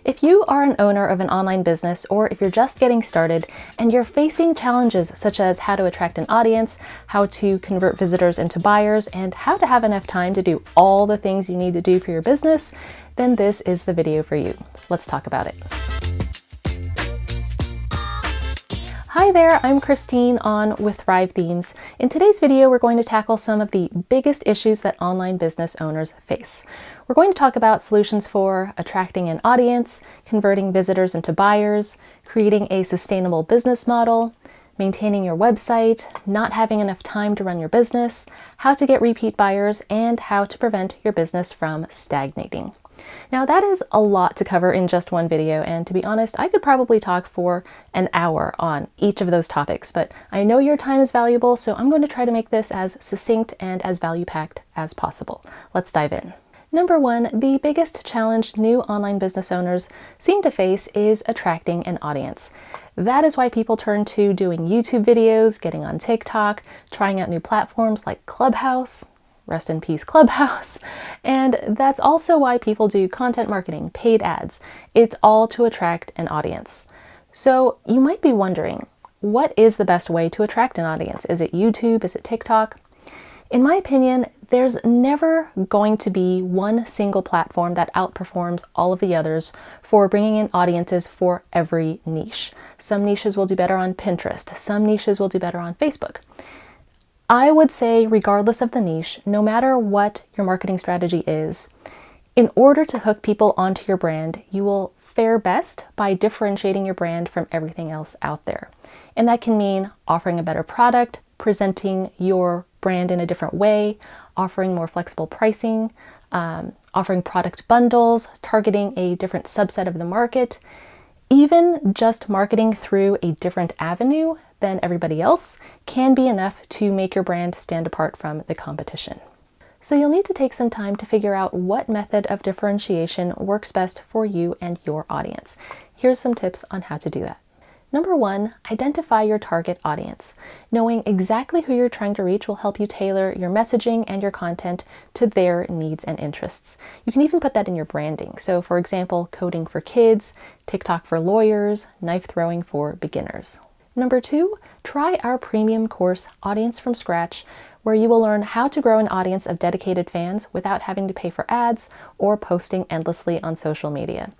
If you are an owner of an online business, or if you're just getting started and you're facing challenges such as how to attract an audience, how to convert visitors into buyers, and how to have enough time to do all the things you need to do for your business, then this is the video for you. Let's talk about it. Hi there, I'm Christine on with Thrive Themes. In today's video, we're going to tackle some of the biggest issues that online business owners face. We're going to talk about solutions for attracting an audience, converting visitors into buyers, creating a sustainable business model, maintaining your website, not having enough time to run your business, how to get repeat buyers, and how to prevent your business from stagnating. Now that is a lot to cover in just one video, and to be honest, I could probably talk for an hour on each of those topics, but I know your time is valuable, so I'm going to try to make this as succinct and as value-packed as possible. Let's dive in. Number one, the biggest challenge new online business owners seem to face is attracting an audience. That is why people turn to doing YouTube videos, getting on TikTok, trying out new platforms like Clubhouse. Rest in peace, Clubhouse. And that's also why people do content marketing, paid ads. It's all to attract an audience. So you might be wondering, what is the best way to attract an audience? Is it YouTube? Is it TikTok? In my opinion, there's never going to be one single platform that outperforms all of the others for bringing in audiences for every niche. Some niches will do better on Pinterest. Some niches will do better on Facebook. I would say, regardless of the niche, no matter what your marketing strategy is, in order to hook people onto your brand, you will fare best by differentiating your brand from everything else out there. And that can mean offering a better product, presenting your brand in a different way, offering more flexible pricing, offering product bundles, targeting a different subset of the market. Even just marketing through a different avenue than everybody else can be enough to make your brand stand apart from the competition. So you'll need to take some time to figure out what method of differentiation works best for you and your audience. Here's some tips on how to do that. Number one, identify your target audience. Knowing exactly who you're trying to reach will help you tailor your messaging and your content to their needs and interests. You can even put that in your branding. So for example, coding for kids, TikTok for lawyers, knife throwing for beginners. Number two, try our premium course, Audience from Scratch, where you will learn how to grow an audience of dedicated fans without having to pay for ads or posting endlessly on social media.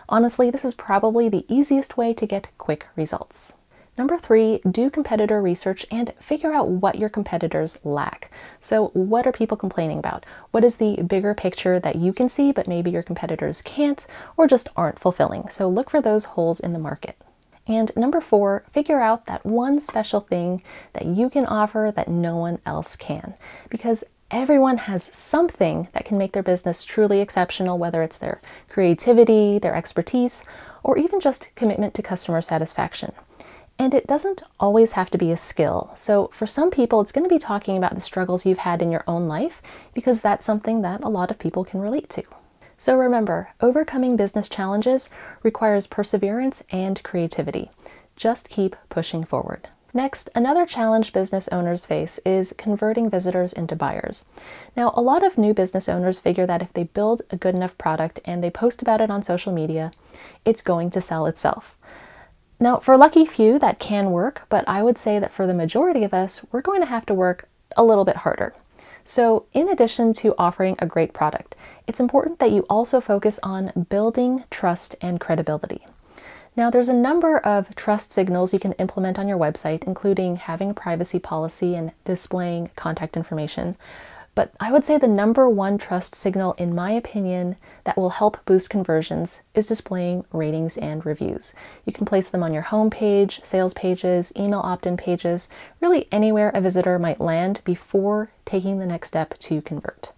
Honestly, this is probably the easiest way to get quick results. Number three, do competitor research and figure out what your competitors lack. So what are people complaining about? What is the bigger picture that you can see but maybe your competitors can't or just aren't fulfilling? So look for those holes in the market. And number four, figure out that one special thing that you can offer that no one else can. Because everyone has something that can make their business truly exceptional, whether it's their creativity, their expertise, or even just commitment to customer satisfaction. And it doesn't always have to be a skill. So for some people, it's going to be talking about the struggles you've had in your own life, because that's something that a lot of people can relate to. So remember, overcoming business challenges requires perseverance and creativity. Just keep pushing forward. Next, another challenge business owners face is converting visitors into buyers. Now, a lot of new business owners figure that if they build a good enough product and they post about it on social media, it's going to sell itself. Now, for a lucky few, that can work, but I would say that for the majority of us, we're going to have to work a little bit harder. So in addition to offering a great product, it's important that you also focus on building trust and credibility. Now, there's a number of trust signals you can implement on your website, including having a privacy policy and displaying contact information. But I would say the number one trust signal, in my opinion, that will help boost conversions is displaying ratings and reviews. You can place them on your homepage, sales pages, email opt-in pages, really anywhere a visitor might land before taking the next step to convert.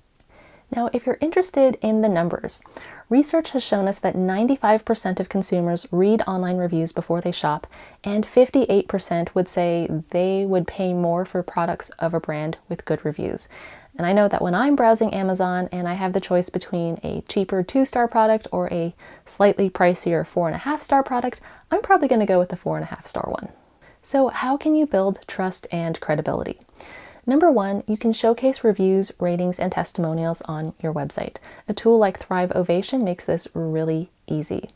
Now, if you're interested in the numbers, research has shown us that 95% of consumers read online reviews before they shop, and 58% would say they would pay more for products of a brand with good reviews. And I know that when I'm browsing Amazon and I have the choice between a cheaper 2-star product or a slightly pricier 4.5-star product, I'm probably going to go with the 4.5-star one. So how can you build trust and credibility? Number one, you can showcase reviews, ratings, and testimonials on your website. A tool like Thrive Ovation makes this really easy.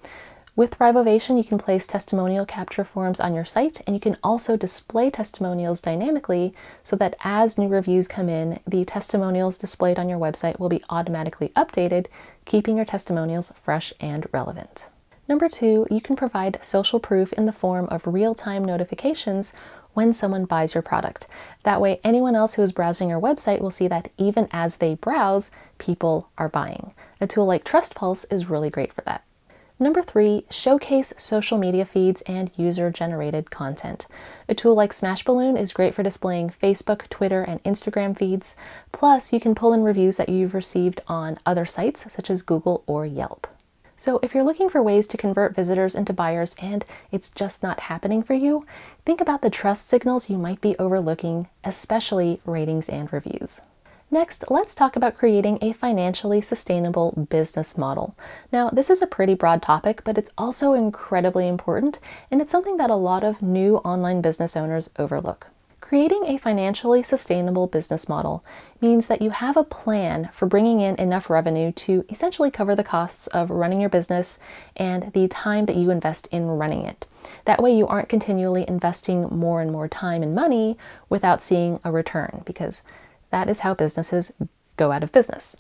With Thrive Ovation, you can place testimonial capture forms on your site, and you can also display testimonials dynamically so that as new reviews come in, the testimonials displayed on your website will be automatically updated, keeping your testimonials fresh and relevant. Number 2, you can provide social proof in the form of real-time notifications when someone buys your product. That way, anyone else who is browsing your website will see that even as they browse, people are buying. A tool like TrustPulse is really great for that. Number 3, showcase social media feeds and user-generated content. A tool like Smashballoon is great for displaying Facebook, Twitter, and Instagram feeds. Plus, you can pull in reviews that you've received on other sites such as Google or Yelp. So if you're looking for ways to convert visitors into buyers and it's just not happening for you, think about the trust signals you might be overlooking, especially ratings and reviews. Next, let's talk about creating a financially sustainable business model. Now, this is a pretty broad topic, but it's also incredibly important, and it's something that a lot of new online business owners overlook. Creating a financially sustainable business model means that you have a plan for bringing in enough revenue to essentially cover the costs of running your business and the time that you invest in running it. That way you aren't continually investing more and more time and money without seeing a return, because that is how businesses go out of business.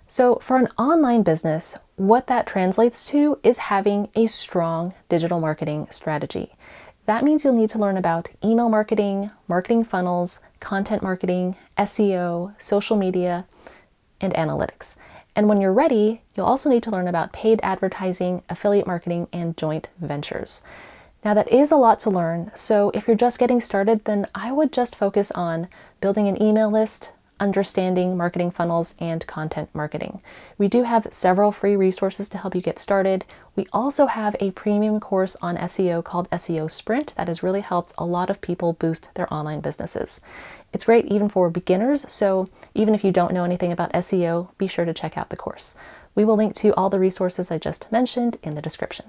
So for an online business, what that translates to is having a strong digital marketing strategy. That means you'll need to learn about email marketing, marketing funnels, content marketing, SEO, social media, and analytics. And when you're ready, you'll also need to learn about paid advertising, affiliate marketing, and joint ventures. Now that is a lot to learn, so if you're just getting started, then I would just focus on building an email list, understanding marketing funnels, and content marketing. We do have several free resources to help you get started. We also have a premium course on SEO called SEO Sprint that has really helped a lot of people boost their online businesses. It's great even for beginners, so even if you don't know anything about SEO, be sure to check out the course. We will link to all the resources I just mentioned in the description.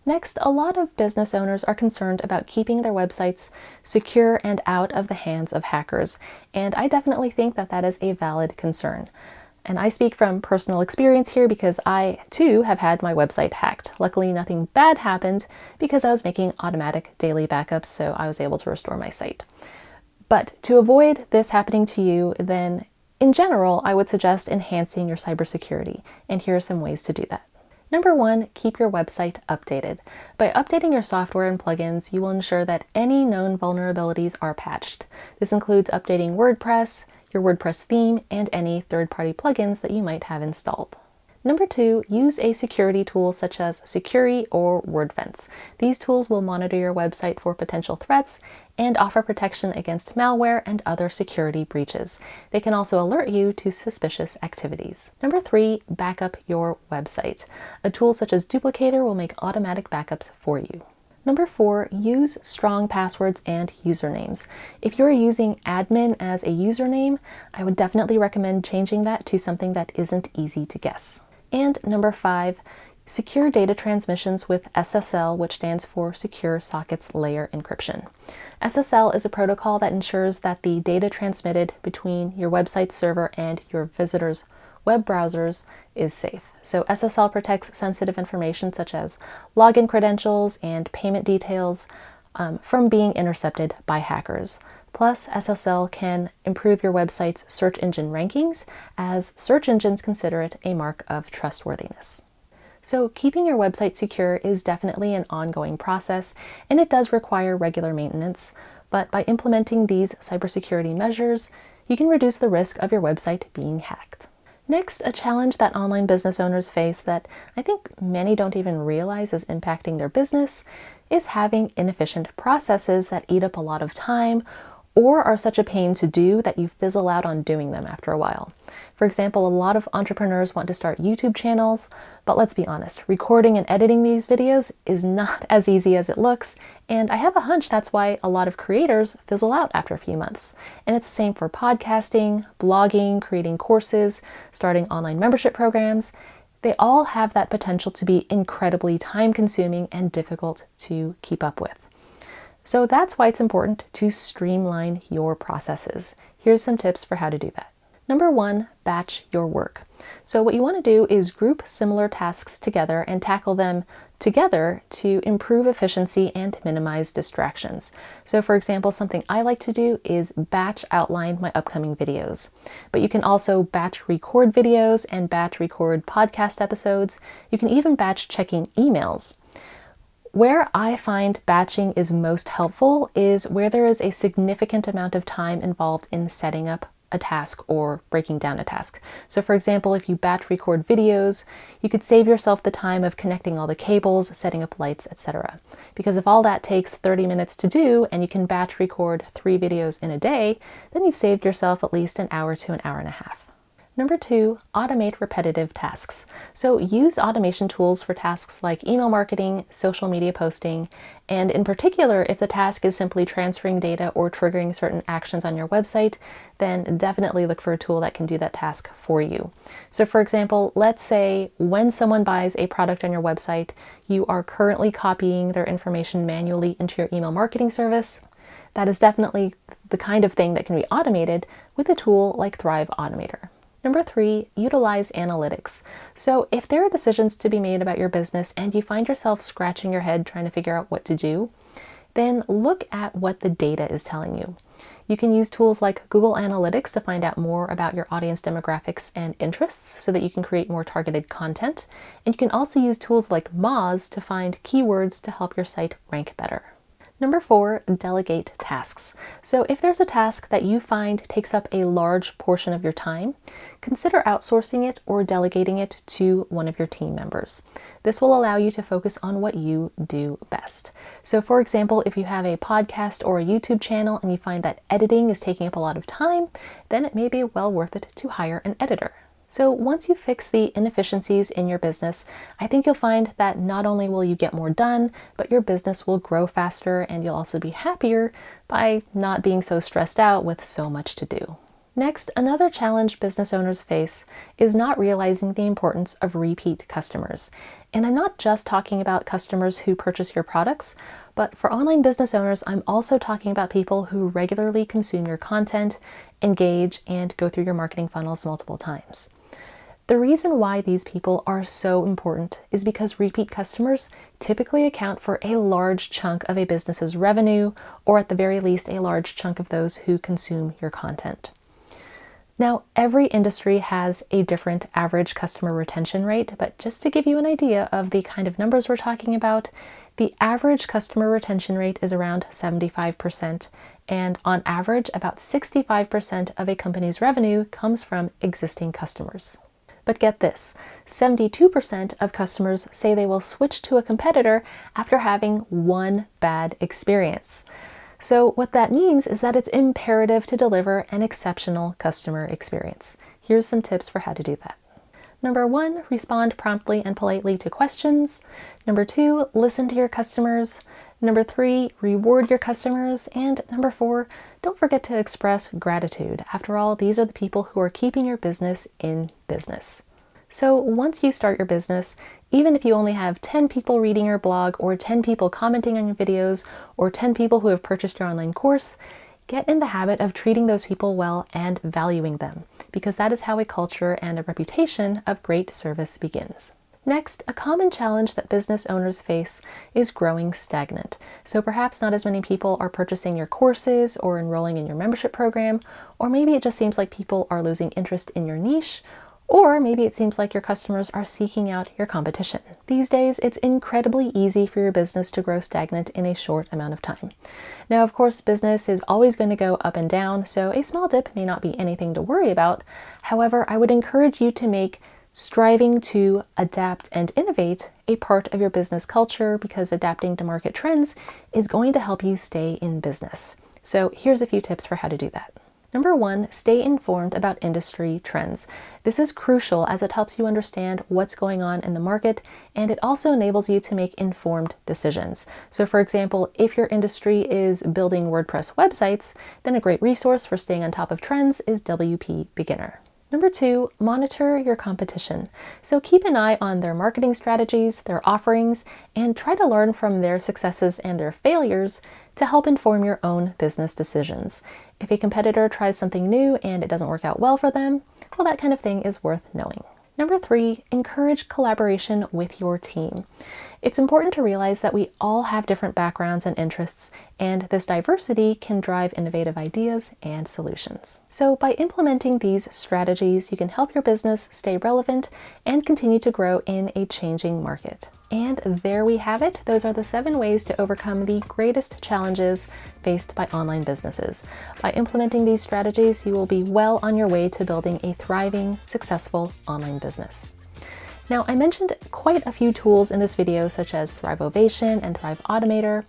Next, a lot of business owners are concerned about keeping their websites secure and out of the hands of hackers, and I definitely think that that is a valid concern. And I speak from personal experience here because I, too, have had my website hacked. Luckily, nothing bad happened because I was making automatic daily backups, so I was able to restore my site. But to avoid this happening to you, then in general, I would suggest enhancing your cybersecurity, and here are some ways to do that. Number 1, keep your website updated. By updating your software and plugins, you will ensure that any known vulnerabilities are patched. This includes updating WordPress, your WordPress theme, and any third-party plugins that you might have installed. Number 2, use a security tool such as Securi or WordFence. These tools will monitor your website for potential threats and offer protection against malware and other security breaches. They can also alert you to suspicious activities. Number 3, backup your website. A tool such as Duplicator will make automatic backups for you. Number 4, use strong passwords and usernames. If you're using admin as a username, I would definitely recommend changing that to something that isn't easy to guess. And number 5, secure data transmissions with SSL, which stands for Secure Sockets Layer Encryption. SSL is a protocol that ensures that the data transmitted between your website server and your visitors' web browsers is safe. So SSL protects sensitive information such as login credentials and payment details from being intercepted by hackers. Plus, SSL can improve your website's search engine rankings, as search engines consider it a mark of trustworthiness. So keeping your website secure is definitely an ongoing process, and it does require regular maintenance, but by implementing these cybersecurity measures, you can reduce the risk of your website being hacked. Next, a challenge that online business owners face that I think many don't even realize is impacting their business is having inefficient processes that eat up a lot of time or are such a pain to do that you fizzle out on doing them after a while. For example, a lot of entrepreneurs want to start YouTube channels, but let's be honest, recording and editing these videos is not as easy as it looks, and I have a hunch that's why a lot of creators fizzle out after a few months. And it's the same for podcasting, blogging, creating courses, starting online membership programs. They all have that potential to be incredibly time-consuming and difficult to keep up with. So that's why it's important to streamline your processes. Here's some tips for how to do that. Number 1, batch your work. So what you want to do is group similar tasks together and tackle them together to improve efficiency and minimize distractions. So for example, something I like to do is batch outline my upcoming videos. But you can also batch record videos and batch record podcast episodes. You can even batch checking emails. Where I find batching is most helpful is where there is a significant amount of time involved in setting up a task or breaking down a task. So for example, if you batch record videos, you could save yourself the time of connecting all the cables, setting up lights, etc. Because if all that takes 30 minutes to do and you can batch record 3 videos in a day, then you've saved yourself at least an hour to an hour and a half. Number 2, automate repetitive tasks. So use automation tools for tasks like email marketing, social media posting, and in particular, if the task is simply transferring data or triggering certain actions on your website, then definitely look for a tool that can do that task for you. So for example, let's say when someone buys a product on your website, you are currently copying their information manually into your email marketing service. That is definitely the kind of thing that can be automated with a tool like Thrive Automator. Number 3, utilize analytics. So if there are decisions to be made about your business and you find yourself scratching your head trying to figure out what to do, then look at what the data is telling you. You can use tools like Google Analytics to find out more about your audience demographics and interests so that you can create more targeted content. And you can also use tools like Moz to find keywords to help your site rank better. Number 4, delegate tasks. So if there's a task that you find takes up a large portion of your time, consider outsourcing it or delegating it to one of your team members. This will allow you to focus on what you do best. So for example, if you have a podcast or a YouTube channel and you find that editing is taking up a lot of time, then it may be well worth it to hire an editor. So once you fix the inefficiencies in your business, I think you'll find that not only will you get more done, but your business will grow faster and you'll also be happier by not being so stressed out with so much to do. Next, another challenge business owners face is not realizing the importance of repeat customers. And I'm not just talking about customers who purchase your products, but for online business owners, I'm also talking about people who regularly consume your content, engage, and go through your marketing funnels multiple times. The reason why these people are so important is because repeat customers typically account for a large chunk of a business's revenue, or at the very least, a large chunk of those who consume your content. Now, every industry has a different average customer retention rate, but just to give you an idea of the kind of numbers we're talking about, the average customer retention rate is around 75%, and on average, about 65% of a company's revenue comes from existing customers. But get this, 72% of customers say they will switch to a competitor after having one bad experience. So what that means is that it's imperative to deliver an exceptional customer experience. Here's some tips for how to do that. Number 1, respond promptly and politely to questions. Number 2, listen to your customers. Number 3, reward your customers. And number 4, don't forget to express gratitude. After all, these are the people who are keeping your business in business. So once you start your business, even if you only have 10 people reading your blog or 10 people commenting on your videos or 10 people who have purchased your online course, get in the habit of treating those people well and valuing them, because that is how a culture and a reputation of great service begins. Next, a common challenge that business owners face is growing stagnant. So perhaps not as many people are purchasing your courses or enrolling in your membership program, or maybe it just seems like people are losing interest in your niche, or maybe it seems like your customers are seeking out your competition. These days, it's incredibly easy for your business to grow stagnant in a short amount of time. Now, of course, business is always going to go up and down, so a small dip may not be anything to worry about. However, I would encourage you to make striving to adapt and innovate a part of your business culture, because adapting to market trends is going to help you stay in business. So here's a few tips for how to do that. Number 1, stay informed about industry trends. This is crucial as it helps you understand what's going on in the market, and it also enables you to make informed decisions. So for example, if your industry is building WordPress websites, then a great resource for staying on top of trends is WP Beginner. Number 2, monitor your competition. So keep an eye on their marketing strategies, their offerings, and try to learn from their successes and their failures to help inform your own business decisions. If a competitor tries something new and it doesn't work out well for them, well, that kind of thing is worth knowing. Number 3, encourage collaboration with your team. It's important to realize that we all have different backgrounds and interests, and this diversity can drive innovative ideas and solutions. So by implementing these strategies, you can help your business stay relevant and continue to grow in a changing market. And there we have it. Those are the 7 ways to overcome the greatest challenges faced by online businesses. By implementing these strategies, you will be well on your way to building a thriving, successful online business. Now, I mentioned quite a few tools in this video, such as Thrive Ovation and Thrive Automator.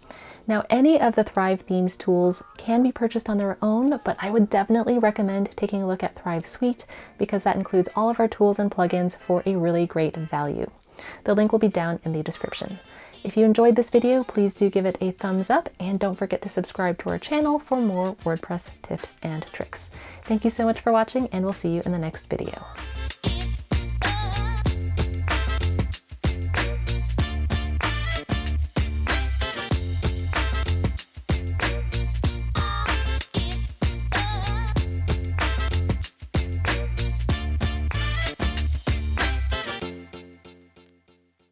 Now, any of the Thrive Themes tools can be purchased on their own, but I would definitely recommend taking a look at Thrive Suite because that includes all of our tools and plugins for a really great value. The link will be down in the description. If you enjoyed this video, please do give it a thumbs up and don't forget to subscribe to our channel for more WordPress tips and tricks. Thank you so much for watching, and we'll see you in the next video.